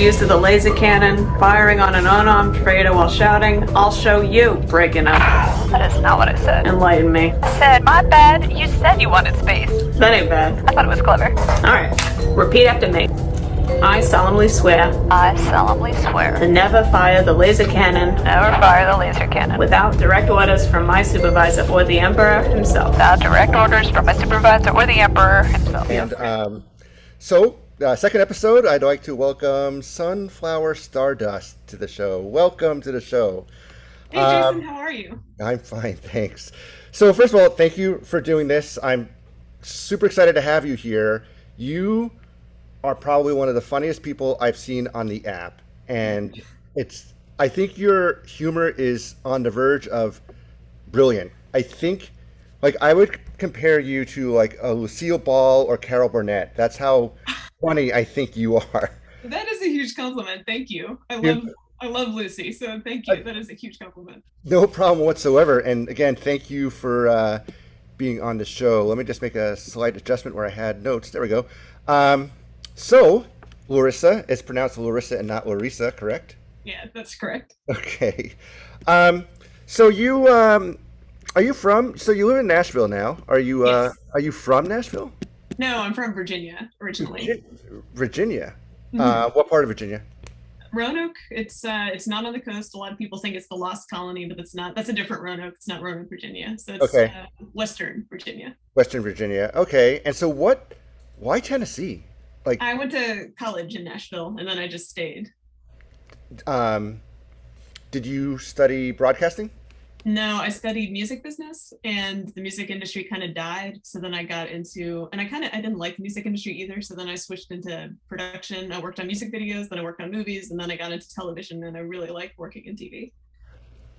use of the laser cannon, firing on an unarmed freighter while shouting, "I'll show you," breaking up. That is not what I said. Enlighten me. I said, my bad, you said you wanted space. That ain't bad. I thought it was clever. Alright, repeat after me. I solemnly swear I solemnly swear to never fire the laser cannon never fire the laser cannon without direct orders from my supervisor or the Emperor himself. without direct orders from my supervisor or the Emperor himself. And second episode, I'd like to welcome Sunflower Stardust to the show. Welcome to the show. Hey Jason, how are you? I'm fine, thanks. So first of all, thank you for doing this. I'm super excited to have you here. You are probably one of the funniest people I've seen on the app, and I think your humor is on the verge of brilliant. I think, like, I would compare you to like a Lucille Ball or Carol Burnett. That's how funny I think you are. That is a huge compliment. Thank you. I love Lucy, so thank you. That is a huge compliment. No problem whatsoever. And again, thank you for being on the show. Let me just make a slight adjustment where I had notes. There we go. So, Larissa, it's pronounced Larissa and not Larissa, correct? Yeah, that's correct. Okay. So you are you from? So you live in Nashville now. Are you Yes. Are you from Nashville? No, I'm from Virginia originally. Virginia. Mhm. What part of Virginia? Roanoke. It's not on the coast. A lot of people think it's the Lost Colony, but it's not. That's a different Roanoke. It's not Roanoke, Virginia. So it's Okay. Western Virginia. Western Virginia. Okay. And so why Tennessee? Like, I went to college in Nashville, and then I just stayed. did you study broadcasting? No, I studied music business, and the music industry kind of died. So then I got into, and I didn't like the music industry either. So then I switched into production. I worked on music videos, then I worked on movies, and then I got into television, and I really liked working in TV.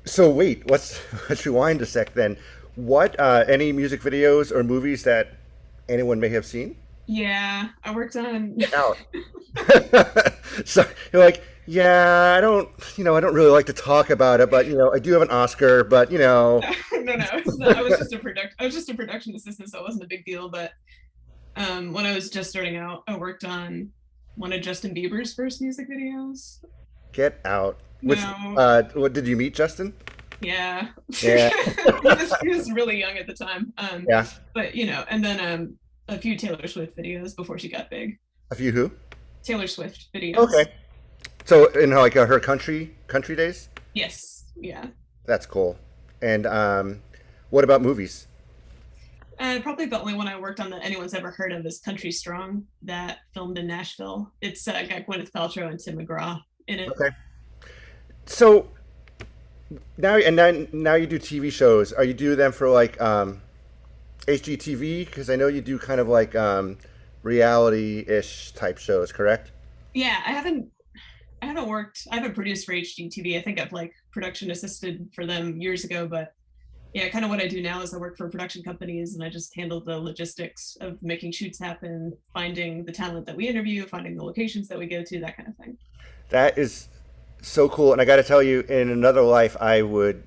So wait, let's rewind a sec then. What any music videos or movies that anyone may have seen? Yeah, I worked on. Out. So you're like, yeah, I don't really like to talk about it, but I do have an Oscar, but No, it's not. I was just a production assistant, so it wasn't a big deal. But when I was just starting out, I worked on one of Justin Bieber's first music videos. Get out. Which No. what did you meet Justin? Yeah. Yeah. He was really young at the time. Yeah. But and then a few Taylor Swift videos before she got big. A few who? Taylor Swift videos. Okay. So in like her country days? Yes. Yeah. That's cool. And what about movies? Probably the only one I worked on that anyone's ever heard of is Country Strong, that filmed in Nashville. It's got Gwyneth Paltrow and Tim McGraw in it. Okay. So now you do TV shows. Are you do them for like HGTV? Because I know you do kind of like reality-ish type shows, correct? Yeah, I haven't produced for HGTV. I think I've like production assisted for them years ago, but yeah, kind of what I do now is I work for production companies and I just handle the logistics of making shoots happen, finding the talent that we interview, finding the locations that we go to, that kind of thing. That is so cool. And I got to tell you, in another life, I would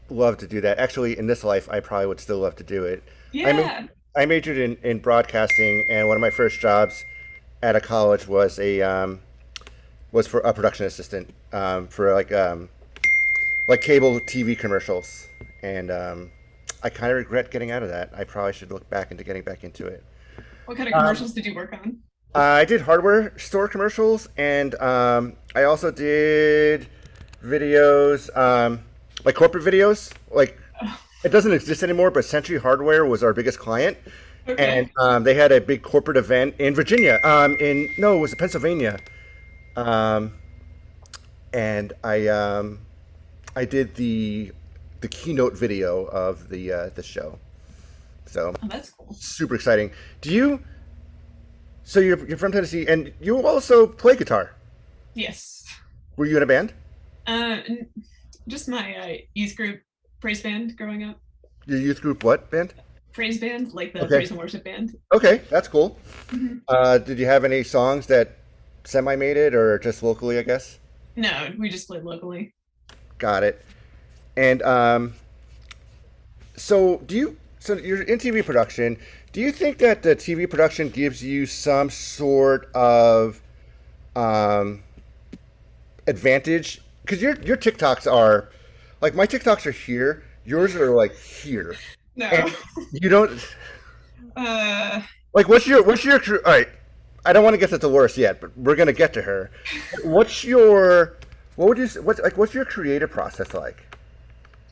love to do that. Actually, in this life, I probably would still love to do it. Yeah. I majored in broadcasting, and one of my first jobs at a college was for a production assistant for like cable TV commercials, and I kind of regret getting out of that. I probably should look back into getting back into it. What kind of commercials did you work on? I did hardware store commercials, and I also did videos, like corporate videos. Like, it doesn't exist anymore, but Century Hardware was our biggest client. Okay. And they had a big corporate event in Virginia. It was Pennsylvania. And I did the keynote video of the show. So Oh, that's cool. super exciting. So you're from Tennessee, and you also play guitar. Yes. Were you in a band? Just my youth group praise band growing up. Your youth group what band? Praise band, like the Okay. praise and worship band. Okay, that's cool. Mhm. Did you have any songs that semi-made it, or just locally, I guess? No, we just played locally. Got it. And so you're in TV production. Do you think that the TV production gives you some sort of advantage because your TikToks are like my TikToks are here. Yours are like here. No. And you don't Uh, like all right. I don't want to get to Dolores yet, but we're gonna get to her. What's your what's your creative process like?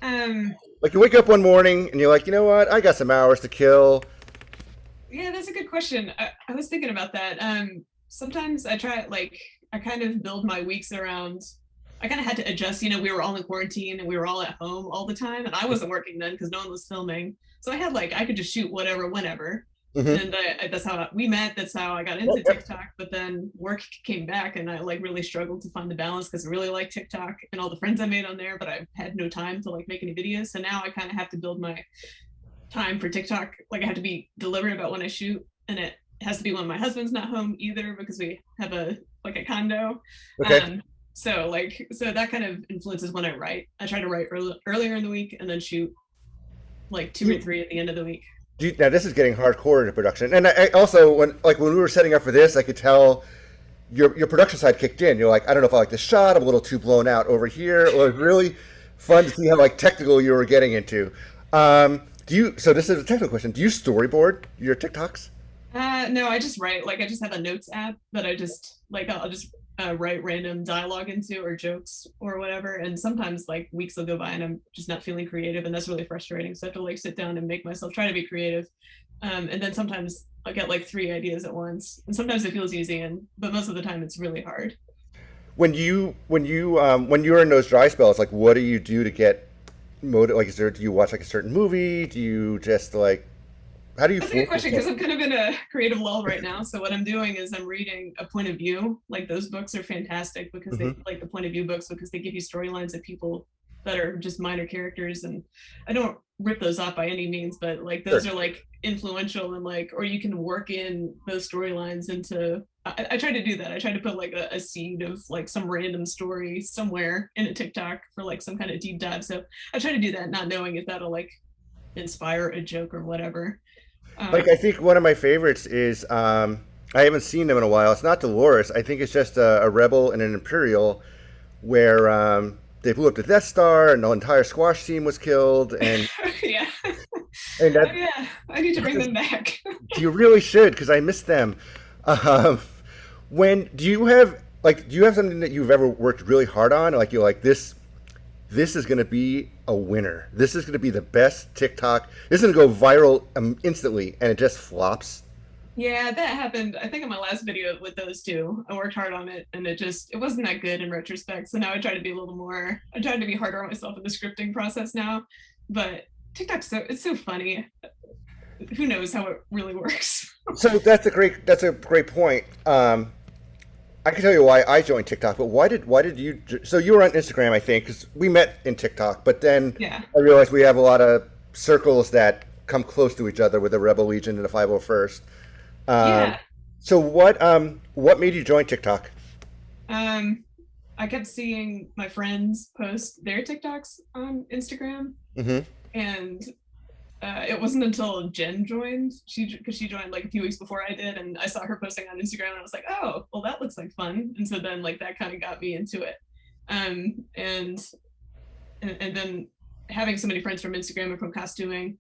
um, Like you wake up one morning and you're like, you know what? I got some hours to kill. yeah, that's a good question. I was thinking about that. Sometimes I try like I kind of build my weeks around. I kind of had to adjust. We were all in quarantine and we were all at home all the time, and I wasn't working then because no one was filming. So I had like I could just shoot whatever, whenever. Mm-hmm. And that's how we met. That's how I got into TikTok. But then work came back, and I like really struggled to find the balance because I really like TikTok and all the friends I made on there, but I had no time to like make any videos. So now I kind of have to build my time for TikTok. Like I have to be deliberate about when I shoot, and it has to be when my husband's not home either because we have a condo. Okay. So that kind of influences when I write. I try to write earlier in the week and then shoot like 2 or 3 at the end of the week. Now this is getting hardcore into production, and I also when we were setting up for this, I could tell your production side kicked in. You're like, I don't know if I like this shot. I'm a little too blown out over here. It was really fun to see how like technical you were getting into. So this is a technical question. Do you storyboard your TikToks? No, I just write. Like I just have a notes app that I just like I'll just write random dialogue into or jokes or whatever. And sometimes like weeks will go by and I'm just not feeling creative, and that's really frustrating. So I have to like sit down and make myself try to be creative. And then sometimes I'll get like 3 ideas at once, and sometimes it feels easy, but most of the time it's really hard. When you're in those dry spells, like what do you do to get motive? Like, do you watch like a certain movie? Do you just like how do you? That's a good question because I'm kind of in a creative lull right now. So what I'm doing is I'm reading a point of view. Like those books are fantastic because they like the point of view books because they give you storylines of people that are just minor characters, and I don't rip those off by any means, but like those are like influential and like, or you can work in those storylines into. I try to do that. I try to put like a seed of like some random story somewhere in a TikTok for like some kind of deep dive. So I try to do that, not knowing if that'll like inspire a joke or whatever. Like I think one of my favorites is I haven't seen them in a while. It's not Dolores. I think it's just a rebel and an Imperial, where they blew up the Death Star and the entire squash team was killed. And yeah, and that, yeah, I need to bring them back. You really should because I miss them. When do you have something that you've ever worked really hard on? Like you're like this is going to be a winner. This is going to be the best TikTok. This is going to go viral instantly, and it just flops. Yeah, that happened. I think in my last video with those two, I worked hard on it, and it wasn't that good in retrospect. So now I try to be I try to be harder on myself in the scripting process now. But TikTok's it's so funny. Who knows how it really works? So that's a great point. I can tell you why I joined TikTok, but why did you? So you were on Instagram, I think, because we met in TikTok. But then I realized we have a lot of circles that come close to each other with the Rebel Legion and the 501st. So what made you join TikTok? I kept seeing my friends post their TikToks on Instagram, and it wasn't until Jen joined, because she joined like a few weeks before I did, and I saw her posting on Instagram, and I was like, oh, well, that looks like fun. And so then like that kind of got me into it. And then having so many friends from Instagram and from costuming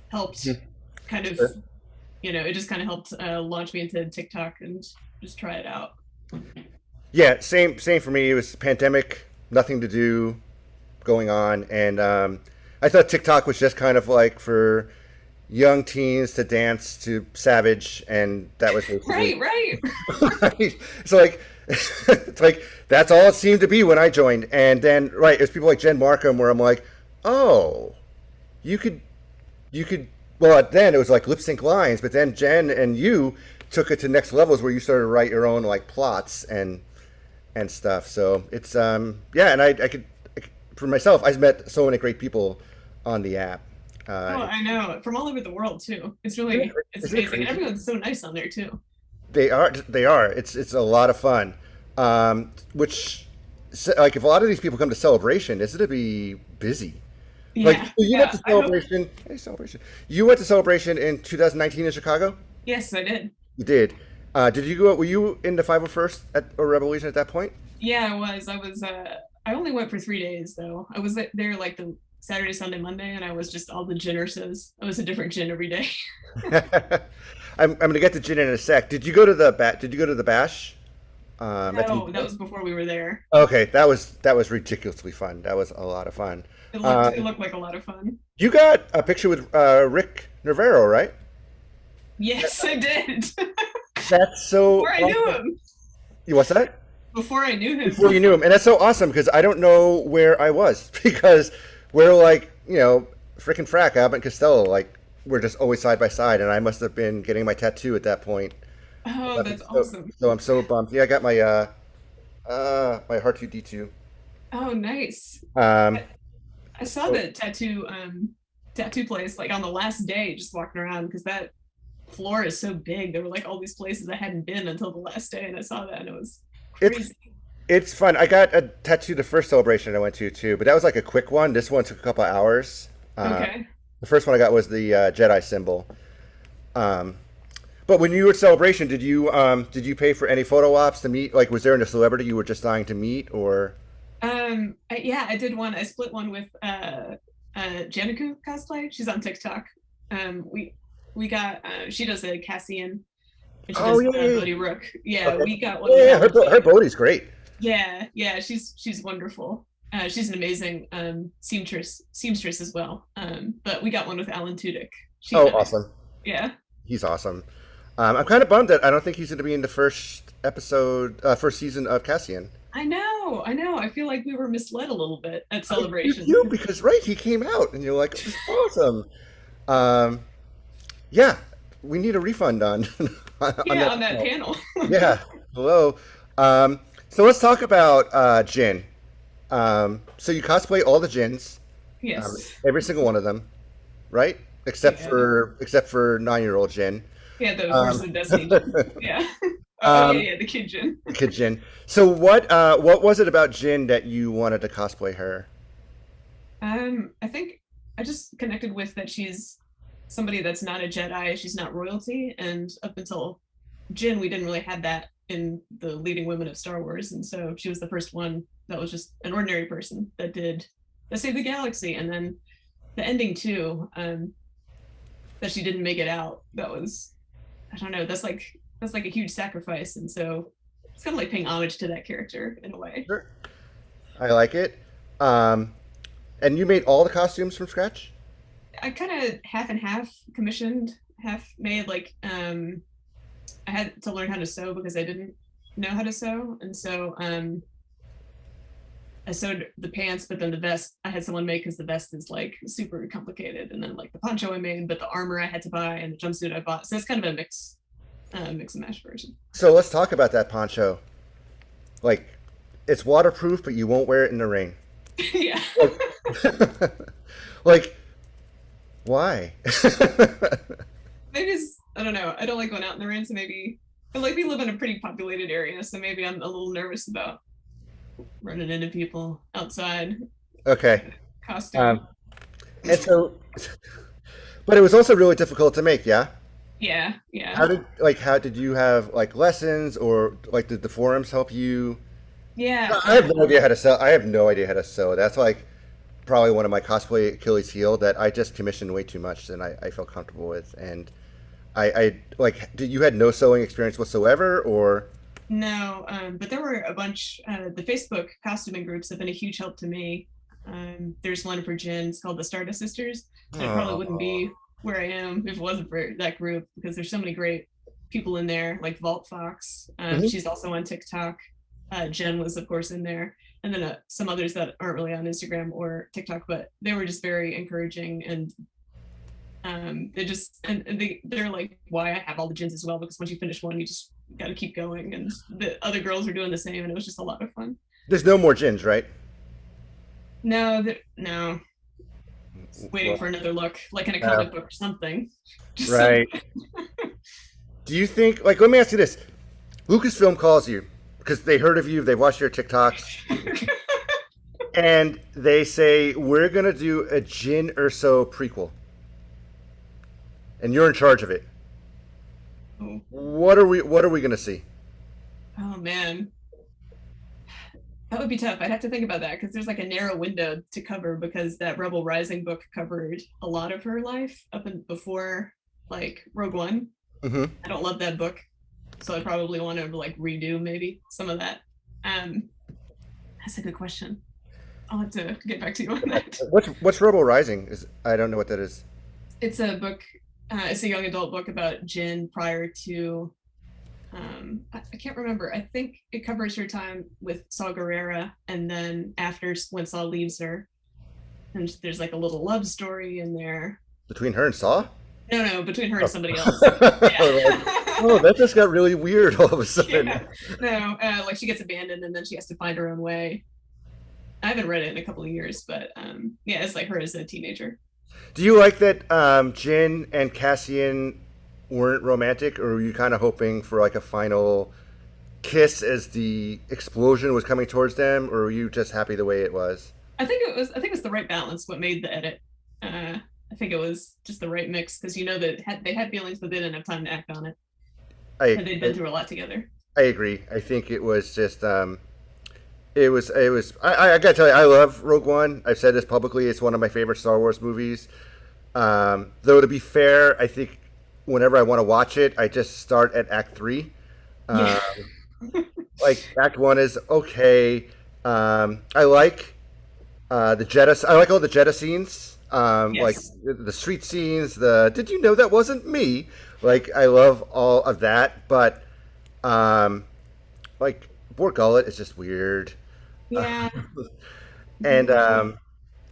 helped kind of, it just kind of helped launch me into TikTok and just try it out. Yeah, same for me. It was pandemic, nothing to do going on, and I thought TikTok was just kind of like for young teens to dance to Savage, and that was right. So it's like that's all it seemed to be when I joined. And then it was people like Jen Markham where I'm like, oh, you could. Well, then it was like lip sync lines, but then Jen and you took it to next levels where you started to write your own like plots and stuff. So it's and I could for myself, I've met so many great people on the app. I know, from all over the world too. It's really it's amazing. Everyone's so nice on there too. They are. It's a lot of fun. Which like if a lot of these people come to Celebration, it's going to be busy. Yeah, like you went to Celebration. Hey, Celebration. You went to Celebration in 2019 in Chicago? Yes, I did. You did. Did you go? Were you in the 501st or Revolution at that point? Yeah, I was. I only went for 3 days though. I was there like the Saturday, Sunday, Monday, and I was just all the gin nurses. I was a different gin every day. I'm gonna get to Jin in a sec. Did you go to the Did you go to the bash? No, that was before we were there. Okay, that was ridiculously fun. That was a lot of fun. It looked like a lot of fun. You got a picture with Rick Navarro, right? Yes, I did. That's so. Before I knew him. What's that? Before I knew him. Before you knew him, and that's so awesome because I don't know where I was because we're like freaking frack Abbott and Costello, like we're just always side by side, and I must have been getting my tattoo at that point. Oh, that's awesome. So I'm so bummed. Yeah, I got my my Heart 2 D2. Oh, nice. Um, I saw the tattoo place like on the last day, just walking around because that floor is so big. There were like all these places I hadn't been until the last day, and I saw that, and it was crazy. It's fun. I got a tattoo the first celebration I went to too, but that was like a quick one. This one took a couple of hours. Okay. The first one I got was the Jedi symbol. But when you were at celebration, did you pay for any photo ops to meet? Like, was there a celebrity you were just dying to meet, or? Yeah, I did one. I split one with Janiku cosplay. She's on TikTok. We got she does a Cassian, and she does Bodhi Rook. Yeah, okay. We got one. Yeah, her Bodhi's great. Yeah, she's wonderful. She's an amazing seamstress as well. But we got one with Alan Tudyk. Awesome. Yeah, he's awesome. I'm kind of bummed that I don't think he's going to be in the first season of Cassian. I know. I feel like we were misled a little bit at Celebration. Because he came out, and you're like, "This is awesome." Yeah, we need a refund on on that panel. Yeah. Hello. So let's talk about Jin. So you cosplay all the Jins. Yes. Every single one of them, right? Except for 9-year-old Jin. Yeah, the Horse of Destiny Jin. Yeah. The kid Jin. The kid Jin. So what was it about Jin that you wanted to cosplay her? I think I just connected with that she's somebody that's not a Jedi, she's not royalty, and up until Jin, we didn't really have that in the leading women of Star Wars, and so she was the first one that was just an ordinary person that saved the galaxy, and then the ending too, that she didn't make it out. That was, I don't know, that's like a huge sacrifice, and so it's kind of like paying homage to that character in a way. Sure. I like it. And you made all the costumes from scratch? I kind of half and half commissioned, half made. Like I had to learn how to sew because I didn't know how to sew, and so I sewed the pants, but then the vest I had someone make because the vest is like super complicated, and then like the poncho I made, but the armor I had to buy, and the jumpsuit I bought. So it's kind of a mix and match version. So let's talk about that poncho. Like, it's waterproof, but you won't wear it in the rain. Yeah. Like, why? Maybe I don't know. I don't like going out in the rain, so maybe. But like, we live in a pretty populated area, so maybe I'm a little nervous about running into people outside. Okay. Costume. And so, but it was also really difficult to make, yeah? Yeah. How did you have like lessons, or like did the forums help you? Yeah. I have no idea how to sew. I have no idea how to sew. That's like probably one of my cosplay Achilles heel that I just commissioned way too much than I felt comfortable with. And you had no sewing experience whatsoever, or? No, but there were a bunch. The Facebook costuming groups have been a huge help to me. There's one for Jin. It's called the Stardust Sisters. And I probably wouldn't be where I am if it wasn't for that group, because there's so many great people in there, like Vault Fox. She's also on TikTok. Jen was, of course, in there. And then some others that aren't really on Instagram or TikTok, but they were just very encouraging, and they're like why I have all the Jins as well, because once you finish one, you just got to keep going, and the other girls are doing the same, and it was just a lot of fun. There's no more Jins, right? No. Waiting for another look, like in a comic book or something. Right. Do you think, like, let me ask you this: Lucasfilm calls you because they heard of you, they watched your TikToks, and they say, we're gonna do a Jin Erso prequel, and you're in charge of it. Oh, What are we gonna see? oh man, that would be tough. I'd have to think about that because there's like a narrow window to cover because that Rebel Rising book covered a lot of her life up and before like Rogue One. Hmm. I don't love that book, so I probably want to like redo maybe some of that. Um, that's a good question. I'll have to get back to you on that. What's Rebel Rising? Is I don't know what that is. It's a book. It's a young adult book about Jin prior to. I can't remember. I think it covers her time with Saw Gerrera, and then after when Saw leaves her, and there's like a little love story in there. Between her and Saw? No, between her and somebody else. Oh, that just got really weird all of a sudden. Yeah. No, like she gets abandoned and then she has to find her own way. I haven't read it in a couple of years, but yeah, it's like her as a teenager. Do you like that Jin and Cassian weren't romantic, or were you kind of hoping for like a final kiss as the explosion was coming towards them, or were you just happy the way it was? I think it was the right balance. What made the edit? I think it was just the right mix because you know that they had feelings, but they didn't have time to act on it, and they'd been through a lot together. I agree. I think it was just it was I gotta tell you, I love Rogue One. I've said this publicly. It's one of my favorite Star Wars movies. Though to be fair, I think whenever I want to watch it, I just start at Act 3. Yeah. Like Act 1 is okay. I like the Jeddah. I like all the Jeddah scenes. Like Yes. the street scenes. The did you know that wasn't me? Like I love all of that, but like Bort Gullet is just weird. Yeah. And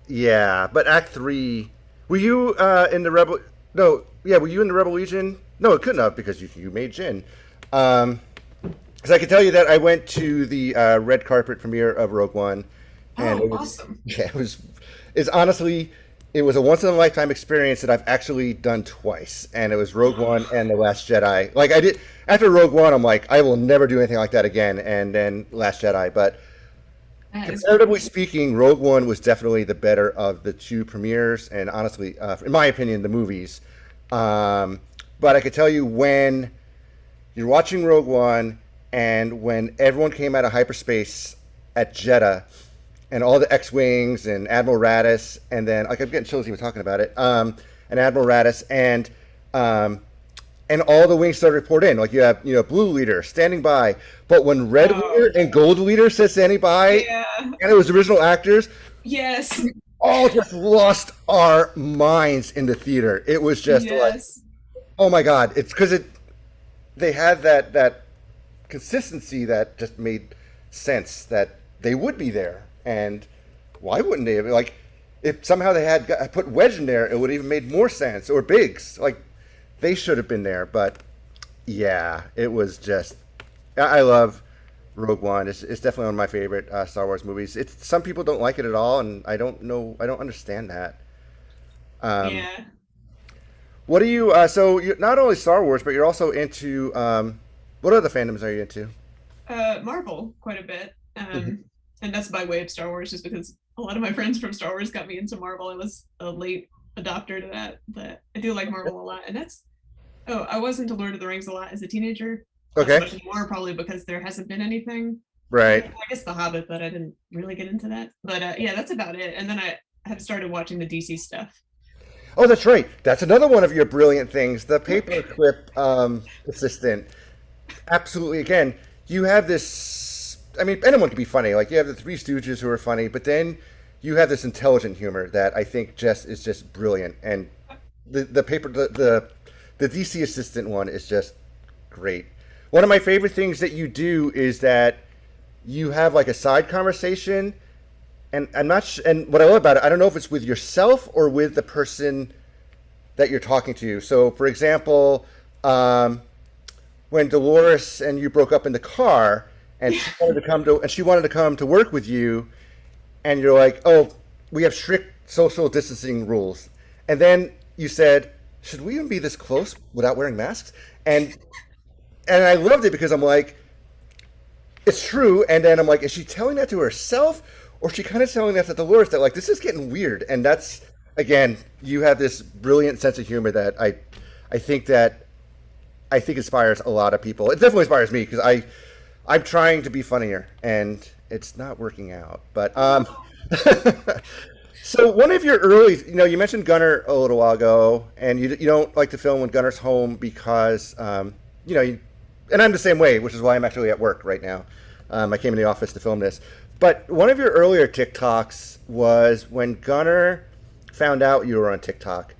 yeah, but Act 3. Were you in the Rebel? No, yeah. Were you in the Rebel Legion? No, it couldn't have because you made Jin. Because I can tell you that I went to the red carpet premiere of Rogue One, and Oh, it was awesome. yeah, it's honestly it was a once in a lifetime experience that I've actually done twice, and it was Rogue One and The Last Jedi. Like I did after Rogue One, I'm like I will never do anything like that again, and then Last Jedi, but. That is Comparatively speaking, Rogue One was definitely the better of the two premieres, and honestly, in my opinion, the movies. But I could tell you when you're watching Rogue One, and when everyone came out of hyperspace at Jeddah, and all the X-wings and Admiral Raddus, and then like I'm getting chills even talking about it, and Admiral Raddus, and all the wings started to report in. Like you have, blue leader standing by, but when red leader and gold leader said standing by, Yeah. and it was original actors, Yes. all just lost our minds in the theater. It was just like, Yes. oh my god! It's because they had that consistency that just made sense that they would be there, and why wouldn't they? Like if somehow they had put Wedge in there, it would have even made more sense. Or Biggs, like they should have been there. But yeah, it was just I love Rogue One. It's definitely one of my favorite Star Wars movies. It's some people don't like it at all, and I don't know. I don't understand that. Yeah. What do you? So you're not only Star Wars, but you're also into. What other fandoms are you into? Marvel quite a bit. And that's by way of Star Wars, just because a lot of my friends from Star Wars got me into Marvel. I was a late adopter to that, but I do like Marvel a lot. And I was into Lord of the Rings a lot as a teenager. Not so Okay, much anymore, probably because there hasn't been anything. right. I guess The Hobbit, but I didn't really get into that. But yeah, that's about it. And then I have started watching the DC stuff. Oh, that's right. That's another one of your brilliant things. The paperclip assistant. Absolutely. Again, you have this. I mean, anyone can be funny. Like you have the Three Stooges who are funny, but then you have this intelligent humor that I think is just brilliant. And the DC assistant one is just great. One of my favorite things that you do is that you have like a side conversation, and I'm not. And what I love about it, I don't know if it's with yourself or with the person that you're talking to. So, for example, when Dolores and you broke up in the car, and she wanted to come to work with you, and you're like, "Oh, we have strict social distancing rules," and then you said, "Should we even be this close without wearing masks?" And I loved it because I'm like, it's true. And then I'm like, is she telling that to herself, or is she kind of telling that to Dolores that like this is getting weird? And that's again, you have this brilliant sense of humor that I think that I think inspires a lot of people. It definitely inspires me because I'm trying to be funnier and it's not working out. But so one of your early, you mentioned Gunnar a little while ago, and you don't like to film when Gunnar's home because and I'm the same way, which is why I'm actually at work right now. I came in the office to film this. But one of your earlier TikToks was when Gunnar found out you were on TikTok.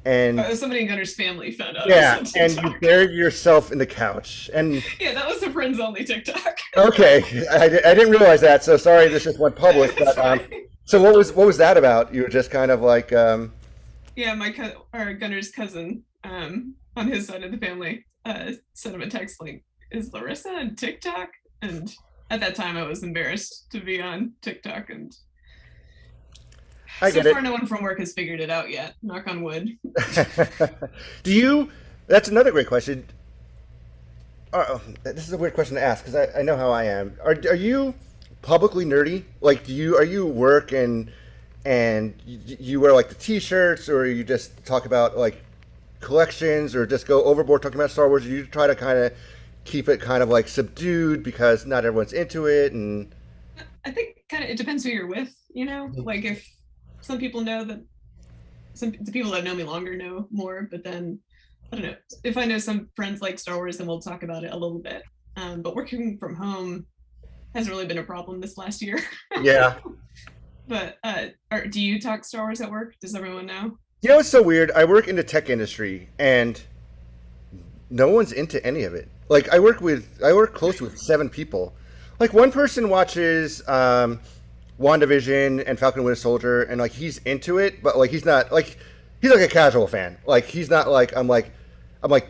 And somebody in Gunner's family found out. Yeah, and you buried yourself in the couch. And yeah, that was a friends only TikTok. Okay, I didn't realize that. So sorry, this just went public. But so what was that about? You were just kind of like. Yeah, Gunner's cousin, on his side of the family, sent him a text like, "Is Larissa on TikTok?" And at that time, I was embarrassed to be on TikTok, and. So far, no one from work has figured it out yet. Knock on wood. That's another great question. This is a weird question to ask because I know how I am. Are you publicly nerdy? Like, are you work and you wear like the T-shirts, or you just talk about like collections, or just go overboard talking about Star Wars? Or you try to kind of keep it kind of like subdued because not everyone's into it? And I think it depends who you're with. Like if. Some people know that the people that know me longer know more, but then I don't know if I know some friends like Star Wars, then we'll talk about it a little bit. But working from home hasn't really been a problem this last year. Yeah. But do you talk Star Wars at work? Does everyone know? It's so weird. I work in the tech industry and no one's into any of it. Like I work close with 7 people. Like one person watches WandaVision and Falcon and Winter Soldier, and like he's into it, but like he's not like he's like a casual fan. Like he's not like I'm like,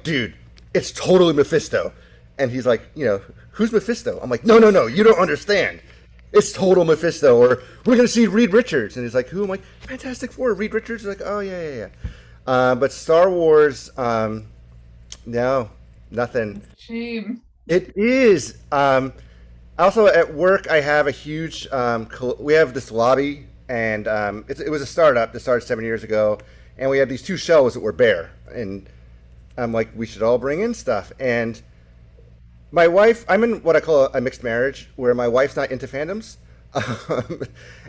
dude, it's totally Mephisto, and he's like, who's Mephisto? I'm like, no, you don't understand. It's total Mephisto, or we're gonna see Reed Richards, and he's like, who? I'm like, Fantastic Four, Reed Richards. He's like, oh yeah. But Star Wars, no, nothing. Shame. It is. Also, at work, I have a huge, we have this lobby, and it was a startup that started 7 years ago, and we had these 2 shelves that were bare, and I'm like, we should all bring in stuff. And my wife, I'm in what I call a mixed marriage, where my wife's not into fandoms,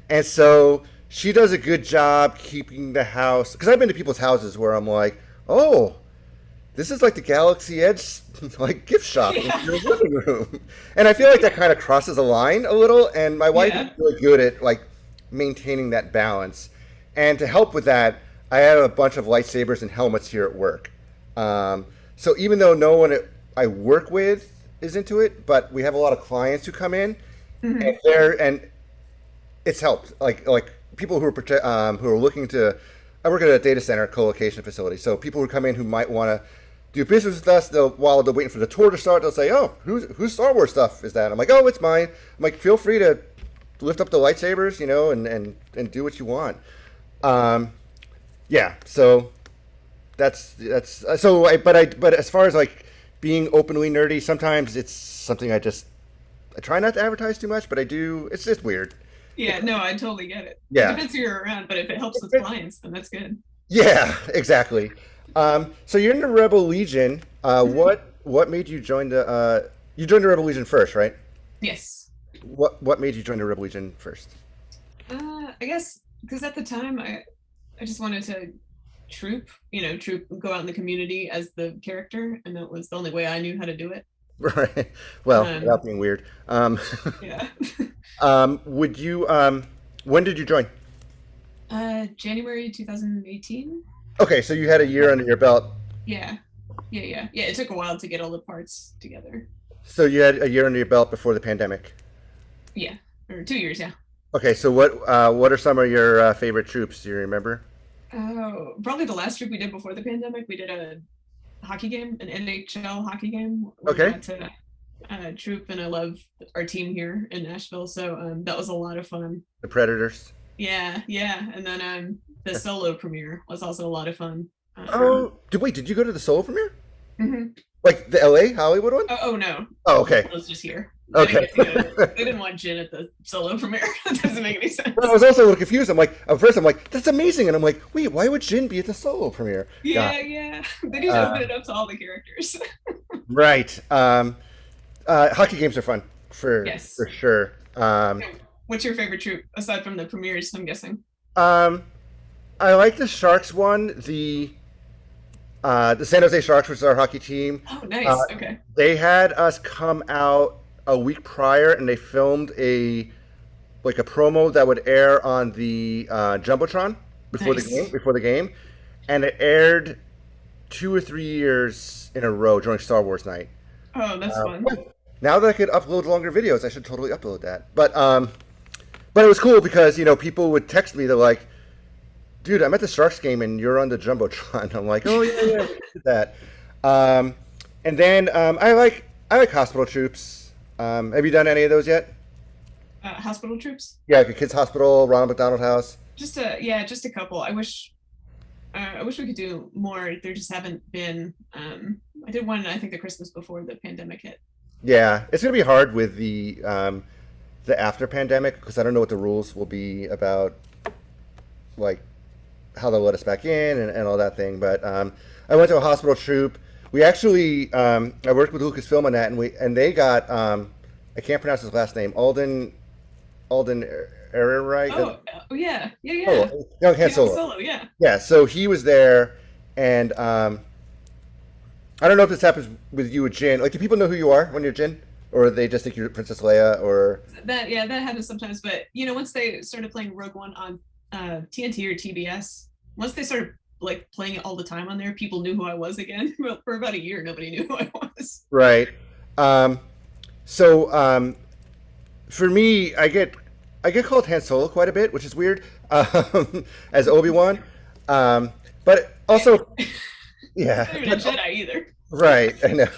and so she does a good job keeping the house, because I've been to people's houses where I'm like, oh, this is like the Galaxy Edge like gift shop in your living room. And I feel like that kind of crosses a line a little, and my wife is really good at like maintaining that balance. And to help with that, I have a bunch of lightsabers and helmets here at work. So even though no one I work with is into it, but we have a lot of clients who come in, and it's helped. Like people who are looking to. I work at a data center co-location facility, so people who come in who might want to do business with us, while they're waiting for the tour to start, they'll say, "Oh, whose Star Wars stuff is that?" I'm like, "Oh, it's mine." I'm like, "Feel free to lift up the lightsabers, and do what you want." Yeah. So that's so. But as far as like being openly nerdy, sometimes it's something I try not to advertise too much, but I do. It's just weird. Yeah, no, I totally get it. Yeah. It depends who you're around, but if it helps with clients, then that's good. Yeah, exactly. So you're in the Rebel Legion. What made you join you joined the Rebel Legion first, right? Yes. What made you join the Rebel Legion first? I guess because at the time I just wanted to troop, go out in the community as the character, and that was the only way I knew how to do it. Right. Well, without being weird. Yeah. Would you? When did you join? January 2018. Okay, so you had a year under your belt. Yeah. It took a while to get all the parts together. So you had a year under your belt before the pandemic. Yeah, or 2 years. Yeah. Okay, so what are some of your favorite troops? Do you remember? Oh, probably the last troop we did before the pandemic. We did a hockey game, an NHL hockey game. Okay. We got to troop, and I love our team here in Nashville, so that was a lot of fun. The Predators. Yeah, and then the solo premiere was also a lot of fun. Did you go to the solo premiere? Mm-hmm. Like the LA Hollywood one? Oh no. Oh, okay. It was just here. Okay. They didn't want Jin at the solo premiere. That doesn't make any sense. Well, I was also a little confused. I'm like, at first I'm like, that's amazing, and I'm like, wait, why would Jin be at the solo premiere? Yeah. They need to open it up to all the characters. Right. Hockey games are fun Yes. for sure. What's your favorite troop aside from the premieres? I'm guessing. Um, I like the Sharks one. The San Jose Sharks, which is our hockey team. Oh, nice. Okay. They had us come out a week prior, and they filmed a promo that would air on the jumbotron Nice. before the game, and it aired 2 or 3 years in a row during Star Wars night. Oh, that's fun. Now that I could upload longer videos, I should totally upload that. But it was cool because people would text me. They're like, "Dude, I'm at the Sharks game and you're on the jumbotron." I'm like, "Oh yeah, we did that." And then I like hospital troops. Have you done any of those yet? Hospital troops. Yeah, like a kids hospital, Ronald McDonald House. Just a couple. I wish we could do more. There just haven't been. I did one, I think, the Christmas before the pandemic hit. Yeah, it's gonna be hard with the after pandemic because I don't know what the rules will be about, like how they'll let us back in and all that thing. But I went to a hospital troop. We actually I worked with Lucasfilm on that, and they got I can't pronounce his last name, Alden Ehrenreich. Oh yeah, Oh, young Han Solo. Solo, yeah. Yeah, so he was there, and I don't know if this happens with you with Jin. Like, do people know who you are when you're Jin, or they just think you're Princess Leia, or? That happens sometimes. But once they started playing Rogue One on TNT or TBS, once they started like playing it all the time on there, people knew who I was again. Well, for about a year, nobody knew who I was. Right. So for me, I get called Han Solo quite a bit, which is weird, as Obi-Wan. But also, yeah. Not even a Jedi either. Right, I know.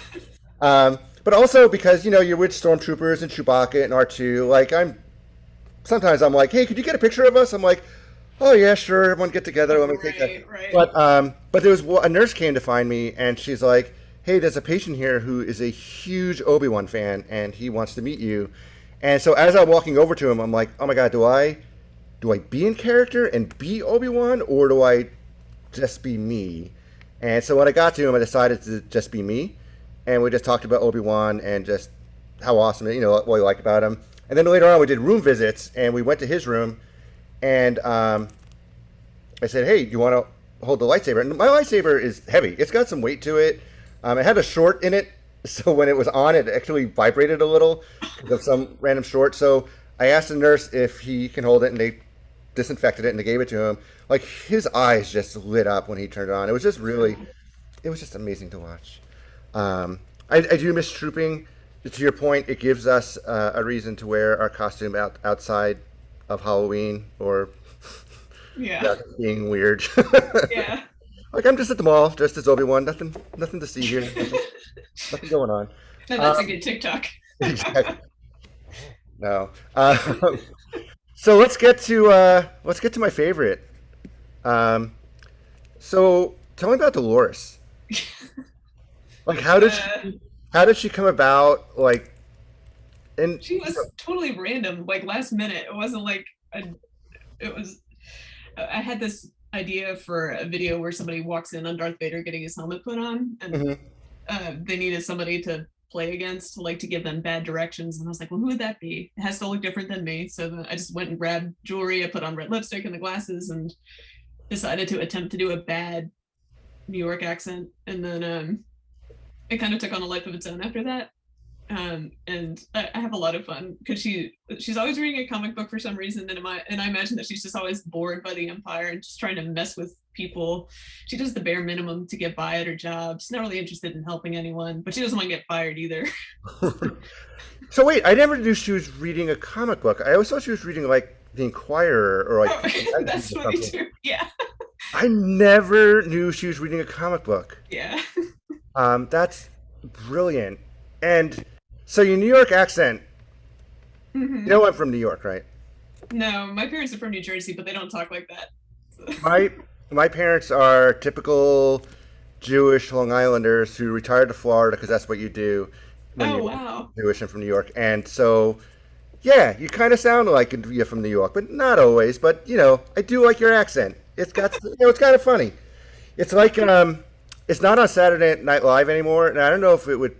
But also because you're with stormtroopers and Chewbacca and R2. Like sometimes I'm like, hey, could you get a picture of us? I'm like, oh yeah, sure. Everyone get together. Let me take that. Right. But there was a nurse came to find me, and she's like, hey, there's a patient here who is a huge Obi-Wan fan, and he wants to meet you. And so as I'm walking over to him, I'm like, oh my god, do I be in character and be Obi-Wan, or do I just be me? And so when I got to him, I decided to just be me, and we just talked about Obi-Wan and just how awesome, what we like about him. And then later on, we did room visits, and we went to his room, and I said, hey, do you want to hold the lightsaber? And my lightsaber is heavy. It's got some weight to it. It had a short in it, so when it was on, it actually vibrated a little because of some random short. So I asked the nurse if he can hold it, and they disinfected it, and they gave it to him. Like, his eyes just lit up when he turned it on. It was just amazing to watch. I do miss trooping. To your point, it gives us a reason to wear our costume outside of Halloween, or being weird. Yeah. Like, I'm just at the mall, dressed as Obi-Wan. Nothing to see here. Nothing going on. No, that's a good TikTok. Exactly. No. So let's get to my favorite. So tell me about Dolores. Like, how did she come about? Like, and She was totally random, like last minute. It wasn't like I had this idea for a video where somebody walks in on Darth Vader getting his helmet put on, and they needed somebody to play against, like, to give them bad directions. And I was like, well, who would that be? It has to look different than me. So then I just went and grabbed jewelry. I put on red lipstick and the glasses, and decided to attempt to do a bad New York accent. And then it kind of took on a life of its own after that. And I have a lot of fun because she's always reading a comic book for some reason, and I imagine that she's just always bored by the Empire and just trying to mess with people. She does the bare minimum to get by at her job. She's not really interested in helping anyone, but she doesn't want to get fired either. So wait, I never knew she was reading a comic book. I always thought she was reading like The Inquirer or like. That's funny too. Yeah. I never knew she was reading a comic book. Yeah. That's brilliant. And so your New York accent. Mm-hmm. You know I'm from New York, right? No, my parents are from New Jersey, but they don't talk like that. So. My parents are typical Jewish Long Islanders who retired to Florida because that's what you do when you're Jewish and from New York. And so, yeah, you kind of sound like you're from New York, but not always. But I do like your accent. It's got it's kind of funny. It's like it's not on Saturday Night Live anymore, and I don't know if it would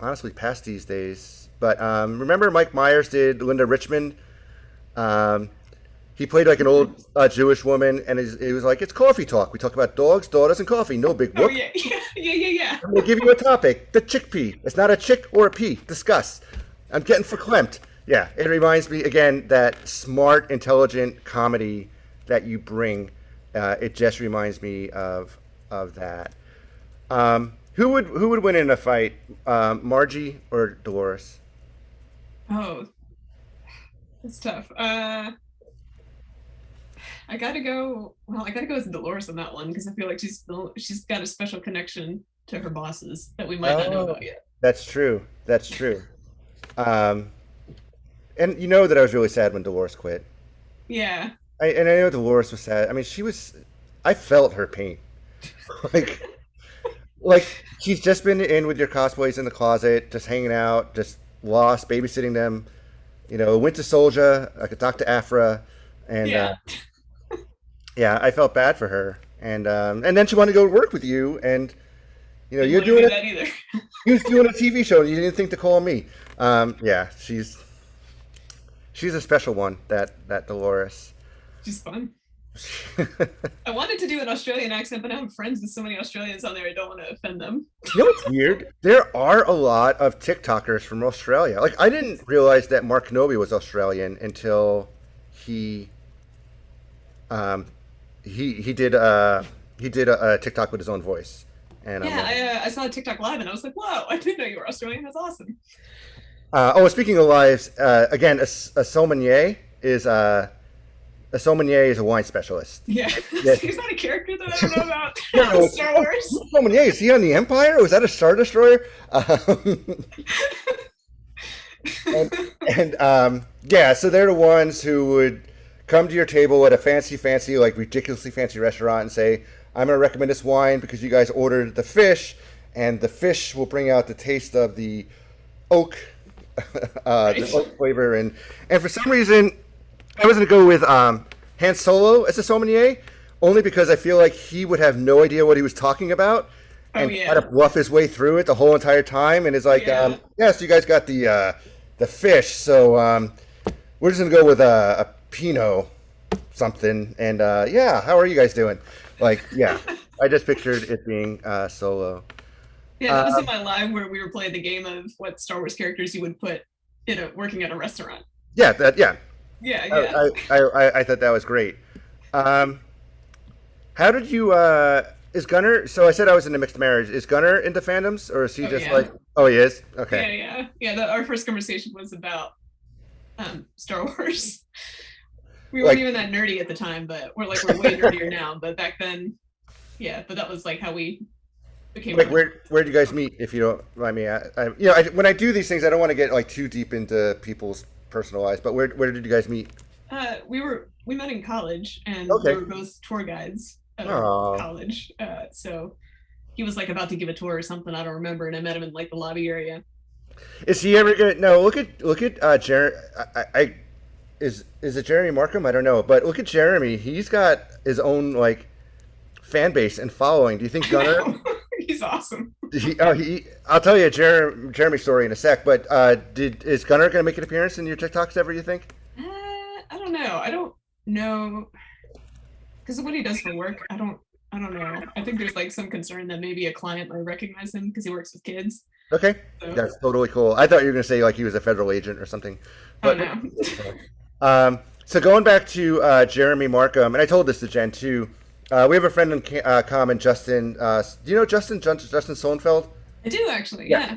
honestly past these days. But remember Mike Myers did Linda Richmond? Um, he played like an old Jewish woman, and it was like, it's coffee talk. We talk about dogs, daughters, and coffee. No big Oh whoop. yeah, yeah. I'm going to give you a topic. The chickpea. It's not a chick or a pea. Discuss. I'm getting verklempt. Yeah, it reminds me, again, that smart, intelligent comedy that you bring. It just reminds me of that. Who would win in a fight, Margie or Dolores? Oh, it's tough. I gotta go. Well, I gotta go with Dolores on that one because I feel like she's got a special connection to her bosses that we might not know about yet. That's true. That's true. Um, and you know that I was really sad when Dolores quit. Yeah. And I know Dolores was sad. I mean, I felt her pain. like, like she's just been in with your cosplays in the closet, just hanging out, just lost, babysitting them. Winter Soldier, like a Dr. Afra, and Yeah. yeah, I felt bad for her. And then she wanted to go work with you, and you're Wouldn't doing do it. that either. He was doing a TV show. And you didn't think to call me. Yeah, she's a special one. That Dolores. She's fun. I wanted to do an Australian accent, but I'm friends with so many Australians on there. I don't want to offend them. You know what's weird? There are a lot of TikTokers from Australia. Like I didn't realize that Mark Kenobi was Australian until he did a TikTok with his own voice. And Yeah, I saw a TikTok live and I was like, "Whoa! I didn't know you were Australian. That's awesome." Speaking of lives, again, a sommelier is a wine specialist. Yeah, Yes. he's not a character that I don't know about. No. Star Wars. Sommelier, is he on the Empire? Was that a Star Destroyer? Yeah, so they're the ones who would come to your table at a fancy, like ridiculously fancy restaurant and say, I'm going to recommend this wine because you guys ordered the fish, and the fish will bring out the taste of the oak, the oak flavor. And for some reason, I was going to go with Han Solo as a sommelier, only because I feel like he would have no idea what he was talking about and try to bluff his way through it the whole entire time. And it's like, yes, you guys got the fish, so we're just going to go with a Pinot something. And yeah, how are you guys doing? Like, yeah, I just pictured it being Solo. Yeah, that was in my live where we were playing the game of what Star Wars characters you would put working at a restaurant. Yeah, Yeah. I thought that was great. How did you? Is Gunnar? So I said I was in a mixed marriage. Is Gunnar into fandoms, or is he just like? Oh, he is. Okay. Yeah. Our first conversation was about Star Wars. We weren't even that nerdy at the time, but we're way nerdier now. But back then, yeah. But that was like how we became. Like, where did you guys meet? If you don't mind me, when I do these things, I don't want to get like too deep into people's personal lives. But where did you guys meet? We met in college, and Okay. we were both tour guides at our college. So he was like about to give a tour or something. I don't remember, and I met him in like the lobby area. Is he ever gonna? No. Look at Jeremy. Is it Jeremy Markham? I don't know, but look at Jeremy. He's got his own like fan base and following. Do you think Gunnar? He's awesome. I'll tell you Jeremy's story in a sec. But is Gunnar going to make an appearance in your TikToks ever? You think? I don't know. I don't know because of what he does for work. I don't know. I think there's like some concern that maybe a client might recognize him because he works with kids. Okay, So, that's totally cool. I thought you were going to say like he was a federal agent or something. But no. so going back to Jeremy Markham, and I told this to Jen too. We have a friend in common, Justin. Do you know Justin Sohnfeld? I do actually. Yeah.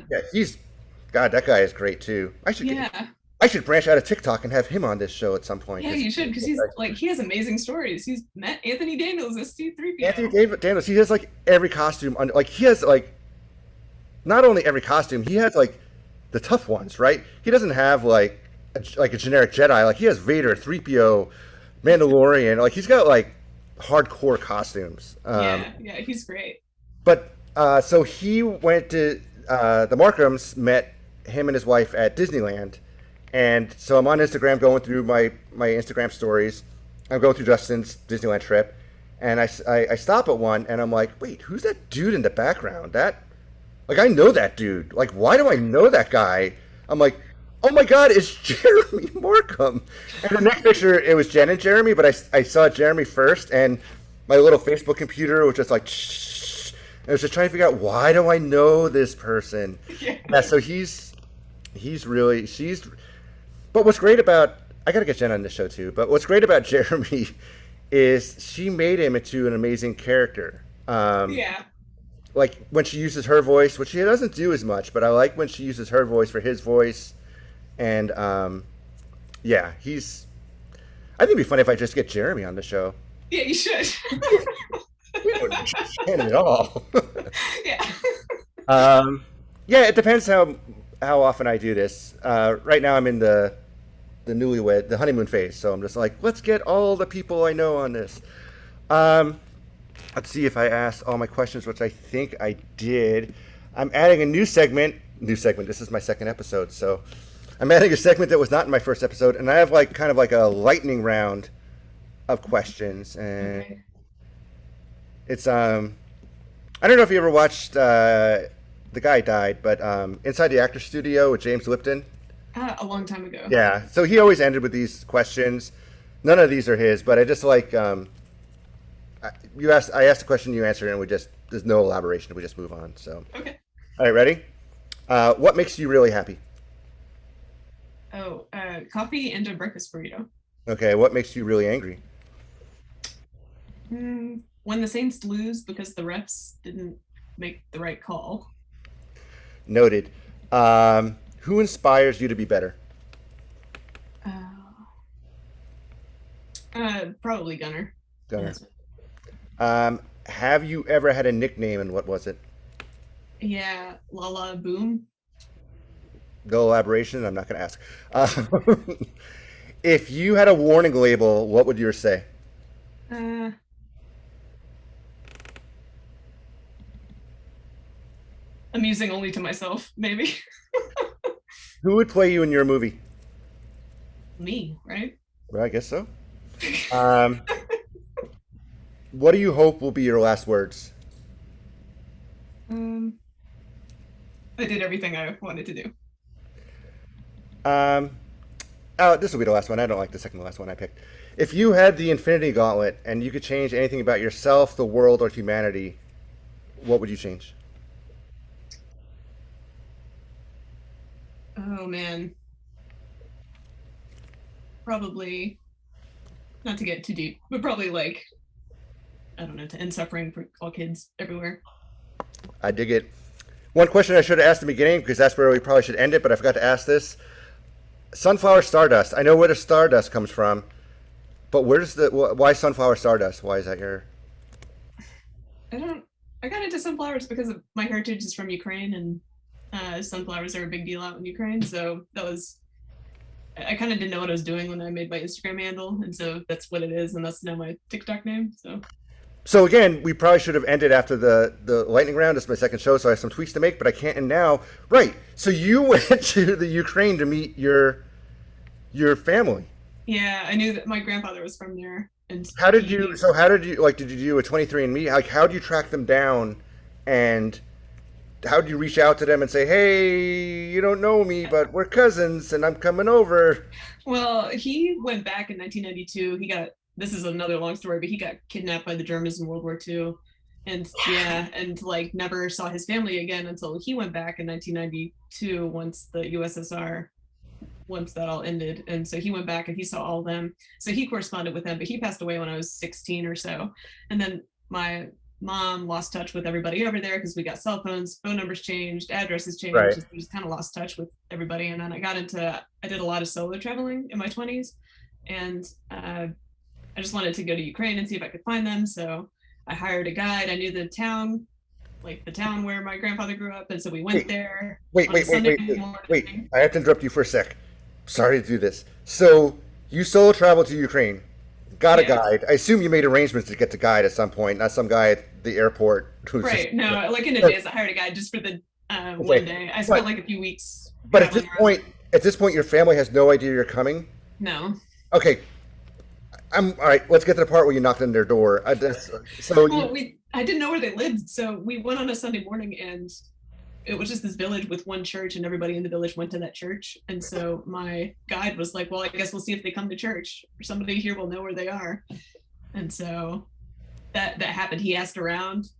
That guy is great too. I should branch out of TikTok and have him on this show at some point. Yeah, you should because he has amazing stories. He's met Anthony Daniels as C-3PO. Anthony Daniels. He has like every costume on. Like he has like not only every costume, he has like the tough ones, right? He doesn't have like a generic Jedi. Like he has Vader, 3PO, Mandalorian. Like he's got like hardcore costumes. Yeah, he's great. But so he went to the Markhams, met him and his wife at Disneyland, and so I'm on Instagram going through my Instagram stories. I'm going through Justin's Disneyland trip, and I stop at one, and I'm like, wait, who's that dude in the background? like, I know that dude. Like, why do I know that guy? I'm like, oh my God, it's Jeremy Markham. And the next picture, it was Jen and Jeremy, but I saw Jeremy first, and my little Facebook computer was just like, shh. And I was just trying to figure out, why do I know this person? Yeah, so he's really, but what's great about, I got to get Jen on this show too, but what's great about Jeremy is she made him into an amazing character. Yeah. Like when she uses her voice, which she doesn't do as much, but I like when she uses her voice for his voice. And yeah, I think it'd be funny if I just get Jeremy on the show. Yeah, you should. We don't understand it at all. Yeah. Yeah, it depends how often I do this. Right now I'm in the newlywed, the honeymoon phase, so I'm just like, let's get all the people I know on this. Let's see if I asked all my questions, which I think I did. I'm adding a new segment. This is my second episode, so I'm adding a segment that was not in my first episode, and I have like kind of like a lightning round of questions, and Okay. it's I don't know if you ever watched The Guy Died, but Inside the Actor Studio with James Lipton. A long time ago. Yeah, so he always ended with these questions. None of these are his, but I just like I asked a question, you answered, and there's no elaboration. We just move on. So, Okay. all right, ready? What makes you really happy? Oh, coffee and a breakfast burrito. Okay, what makes you really angry? When the Saints lose because the refs didn't make the right call. Noted. Who inspires you to be better? Probably Gunner. Gunner. Have you ever had a nickname, and what was it? Yeah, Lala Boom. No elaboration. I'm not going to ask. If you had a warning label, what would yours say? Amusing only to myself, maybe. Who would play you in your movie? Me, right? Well, I guess so. What do you hope will be your last words? I did everything I wanted to do. Oh, this will be the last one. I don't like the second to last one I picked. If you had the Infinity Gauntlet and you could change anything about yourself, the world, or humanity, what would you change? Oh man. Probably, not to get too deep, but probably like, I don't know, to end suffering for all kids everywhere. I dig it. One question I should have asked in the beginning, because that's where we probably should end it, but I forgot to ask this. Sunflower Stardust. I know where the Stardust comes from, but why Sunflower Stardust? Why is that your... I got into sunflowers because of my heritage is from Ukraine, and sunflowers are a big deal out in Ukraine. So I kind of didn't know what I was doing when I made my Instagram handle, and so that's what it is, and that's now my TikTok name. So again, we probably should have ended after the lightning round. It's my second show, so I have some tweaks to make, but I can't end now. Right. So you went to the Ukraine to meet your family. Yeah, I knew that my grandfather was from there. And how did you did you do a 23andMe? Like, how did you track them down, and how did you reach out to them and say, hey, you don't know me, but we're cousins and I'm coming over? Well, he went back in 1992. This is another long story, but he got kidnapped by the Germans in World War II. And yeah, and like never saw his family again until he went back in 1992 once that all ended. And so he went back and he saw all of them. So he corresponded with them, but he passed away when I was 16 or so. And then my mom lost touch with everybody over there because we got cell phones, phone numbers changed, addresses changed. Right. We just kind of lost touch with everybody. And then I did a lot of solo traveling in my 20s. And I just wanted to go to Ukraine and see if I could find them. So I hired a guide. I knew the town where my grandfather grew up. And so we went there. Wait. I have to interrupt you for a sec. Sorry to do this. So you solo traveled to Ukraine, got a guide. I assume you made arrangements to get the guide at some point, not some guy at the airport. Right. No, like in advance, I hired a guide just for the one day. I spent like a few weeks. But at this point, your family has no idea you're coming? No. Okay. All right. Let's get to the part where you knocked on their door. I didn't know where they lived, so we went on a Sunday morning, and it was just this village with one church, and everybody in the village went to that church. And so my guide was like, well, I guess we'll see if they come to church, or somebody here will know where they are. And so that happened. He asked around,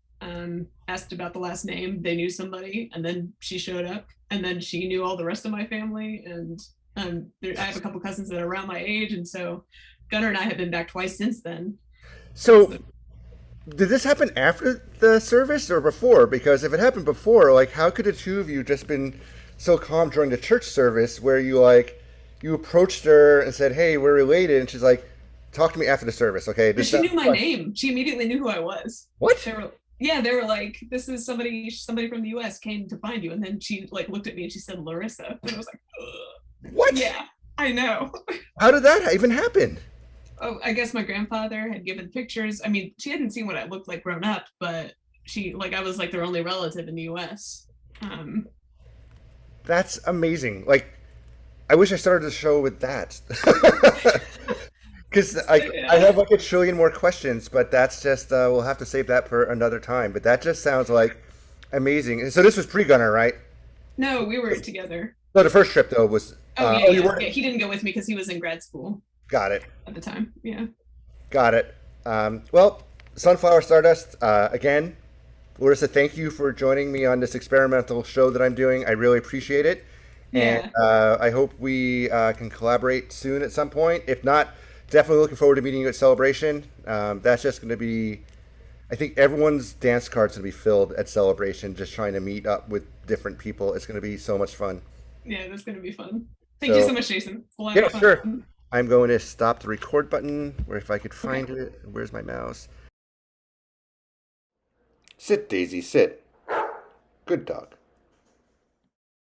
asked about the last name. They knew somebody, and then she showed up, and then she knew all the rest of my family. And I have a couple cousins that are around my age, and so Gunnar and I have been back twice since then. So did this happen after the service or before? Because if it happened before, like, how could the two of you just been so calm during the church service where you approached her and said, hey, we're related, and she's like, talk to me after the service, okay? But she knew my name. She immediately knew who I was. What? They were like, this is somebody from the US came to find you. And then she like looked at me and she said, Larissa. And I was like, ugh. What? Yeah, I know. How did that even happen? Oh, I guess my grandfather had given pictures. I mean, she hadn't seen what I looked like grown up, but I was like their only relative in the US. That's amazing. Like, I wish I started the show with that. Because I have like a trillion more questions, but that's just, we'll have to save that for another time. But that just sounds like amazing. So this was pre-Gunnar, right? No, we were together. No, the first trip, though, was... Yeah, he didn't go with me because he was in grad school. Got it. At the time, yeah. Got it. Well, Sunflower Stardust, again, Larissa, thank you for joining me on this experimental show that I'm doing. I really appreciate it. Yeah. And I hope we can collaborate soon at some point. If not, definitely looking forward to meeting you at Celebration. That's just going to be, I think everyone's dance card's going to be filled at Celebration, just trying to meet up with different people. It's going to be so much fun. Yeah, that's going to be fun. Thank you so much, Jason. Yeah, sure. I'm going to stop the record button, or if I could find it. Where's my mouse? Sit, Daisy, sit. Good dog.